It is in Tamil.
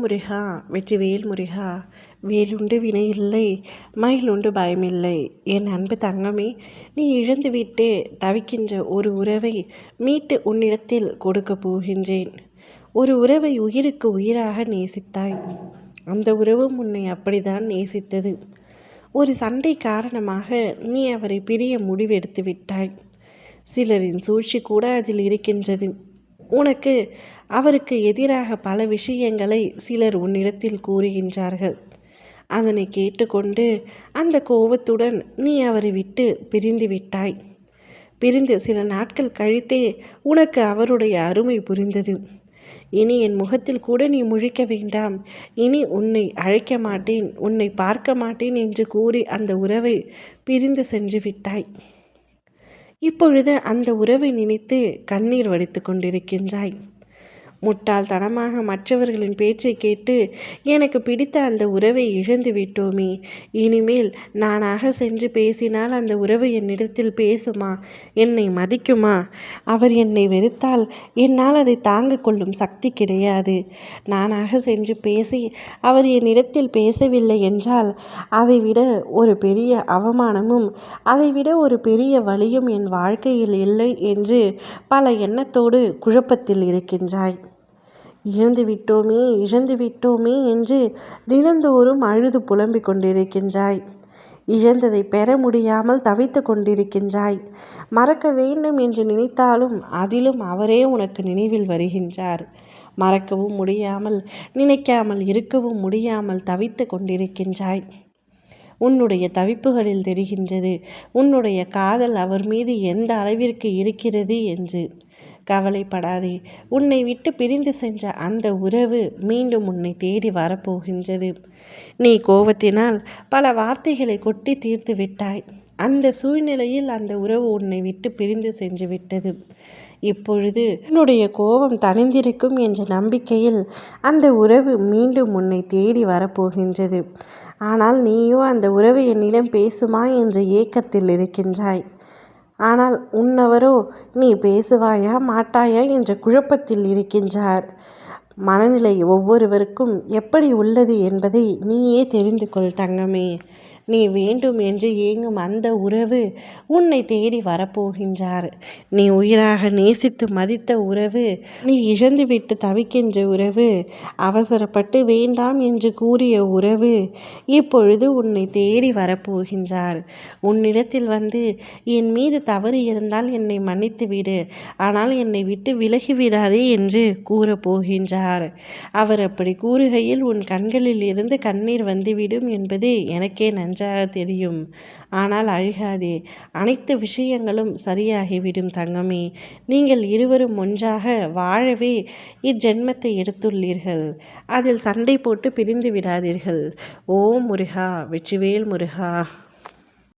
முருகா வெற்றிவேல் முருகா. வேலுண்டு வினையில்லை, மயிலுண்டு பயமில்லை. என் அன்பு தங்கமே, நீ இழந்துவிட்டு தவிக்கின்ற ஒரு உறவை மீட்டு உன்னிடத்தில் கொடுக்கப் போகின்றேன். ஒரு உறவை உயிருக்கு உயிராக நேசித்தாய். அந்த உறவும் உன்னை அப்படித்தான் நேசித்தது. ஒரு சண்டை காரணமாக நீ அவரை பிரிய முடிவெடுத்து விட்டாய். சிலரின் சூழ்ச்சி கூட அதில் இருக்கின்றது. உனக்கு அவருக்கு எதிராக பல விஷயங்களை சிலர் உன்னிடத்தில் கூறுகின்றார்கள். அதனை கேட்டுக்கொண்டு அந்த கோபத்துடன் நீ அவரை விட்டு பிரிந்து விட்டாய். பிரிந்து சில நாட்கள் கழித்தே உனக்கு அவருடைய அருமை புரிந்தது. இனி என் முகத்தில் கூட நீ முழிக்க வேண்டாம், இனி உன்னை அழைக்க மாட்டேன், உன்னை பார்க்க மாட்டேன் என்று கூறி அந்த உறவை பிரிந்து சென்று விட்டாய். இப்பொழுது அந்த உறவை நினைத்து கண்ணீர் வடித்து கொண்டிருக்கின்றாய். முட்டாள்தனமாக மற்றவர்களின் பேச்சை கேட்டு எனக்கு பிடித்த அந்த உறவை இழந்து விட்டோமே, இனிமேல் நானாக சென்று பேசினால் அந்த உறவு என்னிடத்தில் பேசுமா, என்னை மதிக்குமா? அவர் என்னை வெறுத்தால் என்னால் அதை தாங்கிக் கொள்ளும் சக்தி கிடையாது. நானாக சென்று பேசி அவர் என்னிடத்தில் பேசவில்லை என்றால் அதைவிட ஒரு பெரிய அவமானமும் அதைவிட ஒரு பெரிய வலியும் என் வாழ்க்கையில் இல்லை என்று பல எண்ணத்தோடு குழப்பத்தில் இருக்கின்றாய். இழந்து விட்டோமே என்று தினந்தோறும் அழுது புலம்பிக் கொண்டிருக்கின்றாய். இழந்ததை பெற முடியாமல் தவித்து கொண்டிருக்கின்றாய். மறக்க வேண்டும் என்று நினைத்தாலும் அதிலும் அவரே உனக்கு நினைவில் வருகின்றார். மறக்கவும் முடியாமல், நினைக்காமல் இருக்கவும் முடியாமல் தவித்து கொண்டிருக்கின்றாய். உன்னுடைய தவிப்புகளில் தெரிகின்றது உன்னுடைய காதல் அவர் மீது எந்த அளவிற்கு இருக்கிறது என்று. கவலைப்படாதே, உன்னை விட்டு பிரிந்து சென்ற அந்த உறவு மீண்டும் உன்னை தேடி வரப்போகின்றது. நீ கோபத்தினால் பல வார்த்தைகளை கொட்டி தீர்த்து விட்டாய். அந்த சூழ்நிலையில் அந்த உறவு உன்னை விட்டு பிரிந்து சென்று விட்டது. இப்பொழுது உன்னுடைய கோபம் தணிந்திருக்கும் என்ற நம்பிக்கையில் அந்த உறவு மீண்டும் உன்னை தேடி வரப்போகின்றது. ஆனால் நீயோ அந்த உறவு என்னிடம் பேசுமா என்ற ஏக்கத்தில் இருக்கின்றாய். ஆனால் உன்னவரோ நீ பேசுவாயா மாட்டாயா என்ற குழப்பத்தில் இருக்கின்றார். மனநிலை ஒவ்வொருவருக்கும் எப்படி உள்ளது என்பதை நீயே தெரிந்து கொள் தங்கமே. நீ வேண்டும் என்று ஏங்கும் அந்த உறவு உன்னை தேடி வரப்போகின்றார். நீ உயிராக நேசித்து மதித்த உறவு, நீ இழந்துவிட்டு தவிக்கின்ற உறவு, அவசரப்பட்டு வேண்டாம் என்று கூறிய உறவு இப்பொழுது உன்னை தேடி வரப்போகின்றார். உன்னிடத்தில் வந்து என் மீது தவறு இருந்தால் என்னை மன்னித்து விடு, ஆனால் என்னை விட்டு விலகிவிடாதே என்று கூறப்போகின்றார். அவர் அப்படி கூறுகையில் உன் கண்களில் இருந்து கண்ணீர் வந்துவிடும் என்பது எனக்கே நன்றாக தெரியும். ஆனால் அழுகாதே, அனைத்து விஷயங்களும் சரியாகிவிடும் தங்கமே. நீங்கள் இருவரும் ஒன்றாக வாழவே இஜென்மத்தை எடுத்துள்ளீர்கள். அதில் சண்டை போட்டு பிரிந்து விடாதீர்கள். ஓம் முருகா வெற்றிவேல் முருகா.